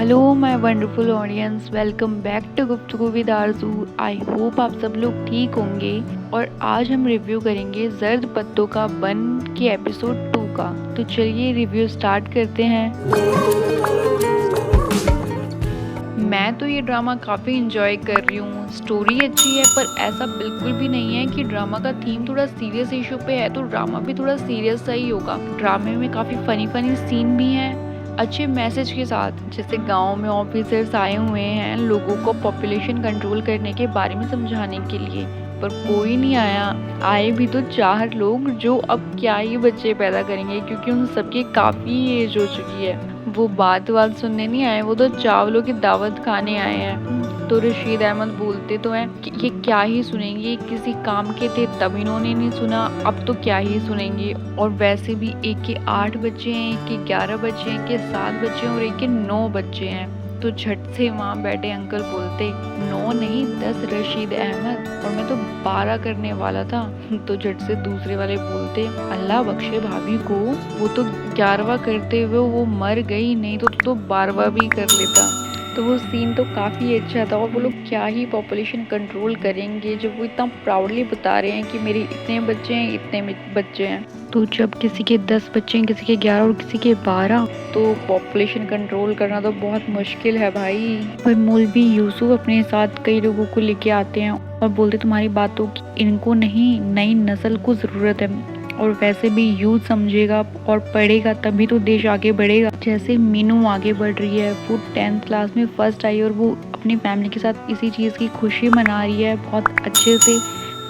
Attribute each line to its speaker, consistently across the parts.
Speaker 1: Hello my wonderful audience, welcome back to Guftagu with Arzoo. I hope आप सब लोग ठीक होंगे। और आज हम रिव्यू करेंगे जर्द पत्तों का बन के एपिसोड 2 का। तो चलिए रिव्यू स्टार्ट करते हैं। मैं तो ये ड्रामा काफ़ी इंजॉय कर रही हूँ। स्टोरी अच्छी है, पर ऐसा बिल्कुल भी नहीं है कि ड्रामा का थीम थोड़ा सीरियस इशू पे है तो ड्रामा भी थोड़ा सीरियस सा ही होगा। ड्रामे में काफ़ी फनी सीन भी हैं अच्छे मैसेज के साथ। जैसे गांव में ऑफिसर्स आए हुए हैं लोगों को पॉपुलेशन कंट्रोल करने के बारे में समझाने के लिए, पर कोई नहीं आया। आए भी तो 4 लोग जो अब क्या ही बच्चे पैदा करेंगे, क्योंकि उन सबकी काफ़ी एज हो चुकी है। वो बात सुनने नहीं आए, वो तो चावलों की दावत खाने आए हैं। तो रशीद अहमद बोलते तो हैं कि ये क्या ही सुनेंगे, किसी काम के थे तब इन्होंने नहीं सुना, अब तो क्या ही सुनेंगे। और वैसे भी एक के 8 बच्चे हैं, एक के 11 बच्चे हैं, एक के 7 बच्चे हैं और एक के 9 बच्चे हैं। तो झट से वहाँ बैठे अंकल बोलते 9 नहीं 10 रशीद अहमद, और मैं तो 12 करने वाला था। तो झट से दूसरे वाले बोलते अल्लाह बख्शे भाभी को, वो तो 11वां करते हुए वो मर गई, नहीं तो 12वां भी कर लेता। तो वो सीन तो काफ़ी अच्छा था। और वो लोग क्या ही पॉपुलेशन कंट्रोल करेंगे जब वो इतना प्राउडली बता रहे हैं कि मेरे इतने बच्चे हैं, इतने बच्चे हैं। तो जब किसी के 10 बच्चे हैं, किसी के 11 और किसी के 12, तो पॉपुलेशन कंट्रोल करना तो बहुत मुश्किल है भाई। पर मौलवी यूसुफ अपने साथ कई लोगों को लेके आते हैं और बोलते तुम्हारी बातों की इनको नहीं, नई नस्ल को ज़रूरत है। और वैसे भी यूथ समझेगा और पढ़ेगा तभी तो देश आगे बढ़ेगा। जैसे मीनू आगे बढ़ रही है, वो 10th क्लास में फर्स्ट आई और वो अपनी फैमिली के साथ इसी चीज़ की खुशी मना रही है बहुत अच्छे से।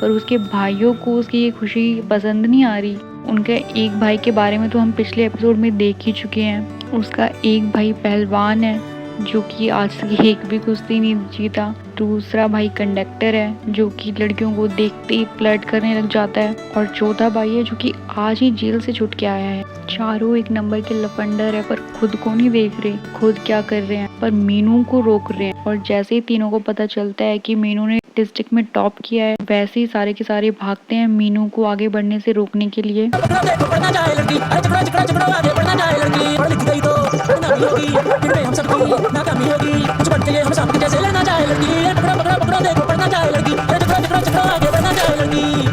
Speaker 1: पर उसके भाइयों को उसकी ये खुशी पसंद नहीं आ रही। उनके एक भाई के बारे में तो हम पिछले एपिसोड में देख ही चुके हैं। उसका एक भाई पहलवान है जो कि आज तक एक भी कुश्ती नहीं जीता। दूसरा भाई कंडक्टर है जो कि लड़कियों को देखते ही फ्लर्ट करने लग जाता है। और चौथा भाई है जो कि आज ही जेल से छूट के आया है। चारों एक नंबर के लफंडर है, पर खुद को नहीं देख रहे खुद क्या कर रहे हैं, पर मीनू को रोक रहे हैं। और जैसे ही तीनों को पता चलता है कि मीनू ने डिस्ट्रिक्ट में टॉप किया है, वैसे ही सारे के सारे भागते हैं मीनू को आगे बढ़ने से रोकने के लिए।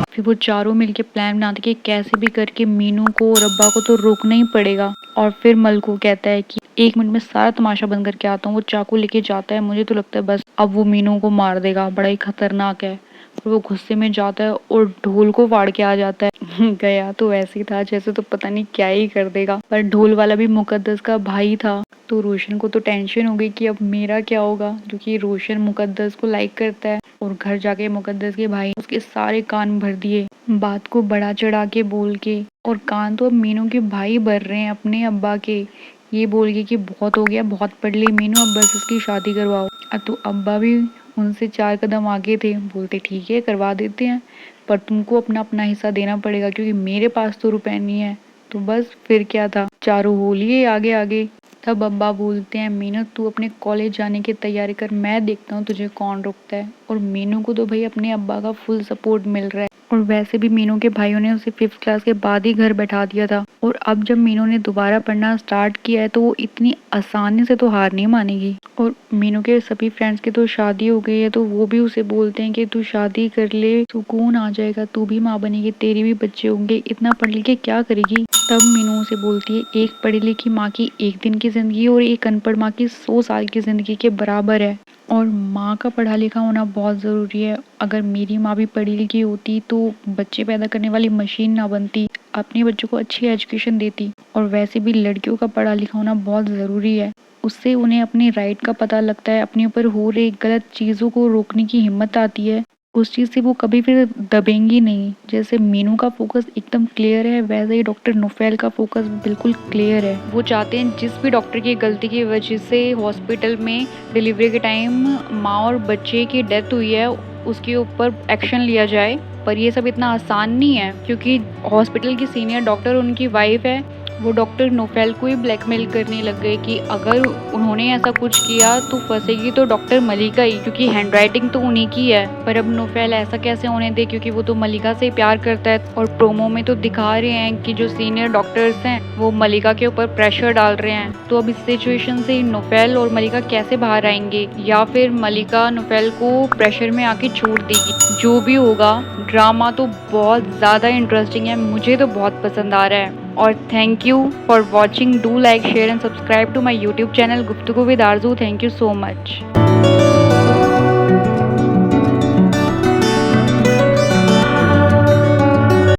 Speaker 1: फिर वो चारों मिलके प्लान बनाते कि कैसे भी करके मीनू को और अब्बा को तो रोकना ही पड़ेगा। और फिर मलकू कहता है कि 1 मिनट में सारा तमाशा बंद करके आता हूँ। वो चाकू लेके जाता है, मुझे तो लगता है बस अब वो मीनू को मार देगा, बड़ा ही खतरनाक है। और वो गुस्से में जाता है और ढोल को फाड़ के आ जाता है। गया तो ऐसे ही था जैसे तो पता नहीं क्या ही कर देगा। पर ढोल वाला भी मुकद्दस का भाई था, तो रोशन को तो टेंशन हो गई कि अब मेरा क्या होगा, क्योंकि रोशन मुकद्दस को लाइक करता है। और घर जाके मुकद्दस के भाई उसके सारे कान भर दिए, बात को बड़ा चढ़ा के बोल के। और कान तो अब मीनू के भाई भर रहे हैं अपने अब्बा के, ये बोल के कि बहुत हो गया, बहुत पढ़ ली मीनू, अब बस इसकी शादी करवाओ। तो अब्बा भी उनसे 4 कदम आगे थे, बोलते ठीक है करवा देते हैं, पर तुमको अपना अपना हिस्सा देना पड़ेगा क्योंकि मेरे पास तो रुपए नहीं है। तो बस फिर क्या था, चारों हो लिए आगे आगे। तब अब्बा बोलते हैं मीनू तू अपने कॉलेज जाने की तैयारी कर, मैं देखता हूँ तुझे कौन रोकता है। और मीनू को तो भाई अपने अब्बा का फुल सपोर्ट मिल रहा है। और वैसे भी मीनू के भाइयों ने उसे 5th क्लास के बाद ही घर बैठा दिया था। और अब जब मीनू ने दोबारा पढ़ना स्टार्ट किया है तो वो इतनी आसानी से तो हार नहीं मानेगी। और मीनू के सभी फ्रेंड्स की तो शादी हो गई है, तो वो भी उसे बोलते हैं कि तू शादी कर ले, सुकून आ जाएगा, तू भी माँ बनेगी, तेरे भी बच्चे होंगे, इतना पढ़ लिख के क्या करेगी। तब मीनू उसे बोलती है एक पढ़ी लिखी माँ की 1 दिन की जिंदगी और एक अनपढ़ माँ की 100 साल की जिंदगी के बराबर है। और माँ का पढ़ा लिखा होना बहुत ज़रूरी है। अगर मेरी माँ भी पढ़ी लिखी होती तो बच्चे पैदा करने वाली मशीन ना बनती, अपने बच्चों को अच्छी एजुकेशन देती। और वैसे भी लड़कियों का पढ़ा लिखा होना बहुत ज़रूरी है, उससे उन्हें अपने राइट का पता लगता है, अपने ऊपर हो रही गलत चीज़ों को रोकने की हिम्मत आती है, उस चीज़ से वो कभी फिर दबेंगी नहीं। जैसे मीनू का फोकस एकदम क्लियर है, वैसे ही डॉक्टर नुफैल का फोकस बिल्कुल क्लियर है। वो चाहते हैं जिस भी डॉक्टर की गलती की वजह से हॉस्पिटल में डिलीवरी के टाइम माँ और बच्चे की डेथ हुई है उसके ऊपर एक्शन लिया जाए। पर ये सब इतना आसान नहीं है, क्योंकि हॉस्पिटल की सीनियर डॉक्टर उनकी वाइफ है वो डॉक्टर नोफेल को ही ब्लैकमेल करने लग गए कि अगर उन्होंने ऐसा कुछ किया तो फंसेगी तो डॉक्टर मलिका ही, क्योंकि हैंडराइटिंग तो उन्हीं की है। पर अब नोफेल ऐसा कैसे होने दे, क्योंकि वो तो मलिका से प्यार करता है। और प्रोमो में तो दिखा रहे हैं कि जो सीनियर डॉक्टर्स हैं वो मलिका के ऊपर प्रेशर डाल रहे हैं। तो अब इस सिचुएशन से नोफेल और मलिका कैसे बाहर आएंगे, या फिर मलिका नोफेल को प्रेशर में आके छोड़ देगी। जो भी होगा, ड्रामा तो बहुत ज़्यादा इंटरेस्टिंग है, मुझे तो बहुत पसंद आ रहा है। और thank you for watching. Do like, share and subscribe to my YouTube channel Guftagu with Arzoo. Thank you so much.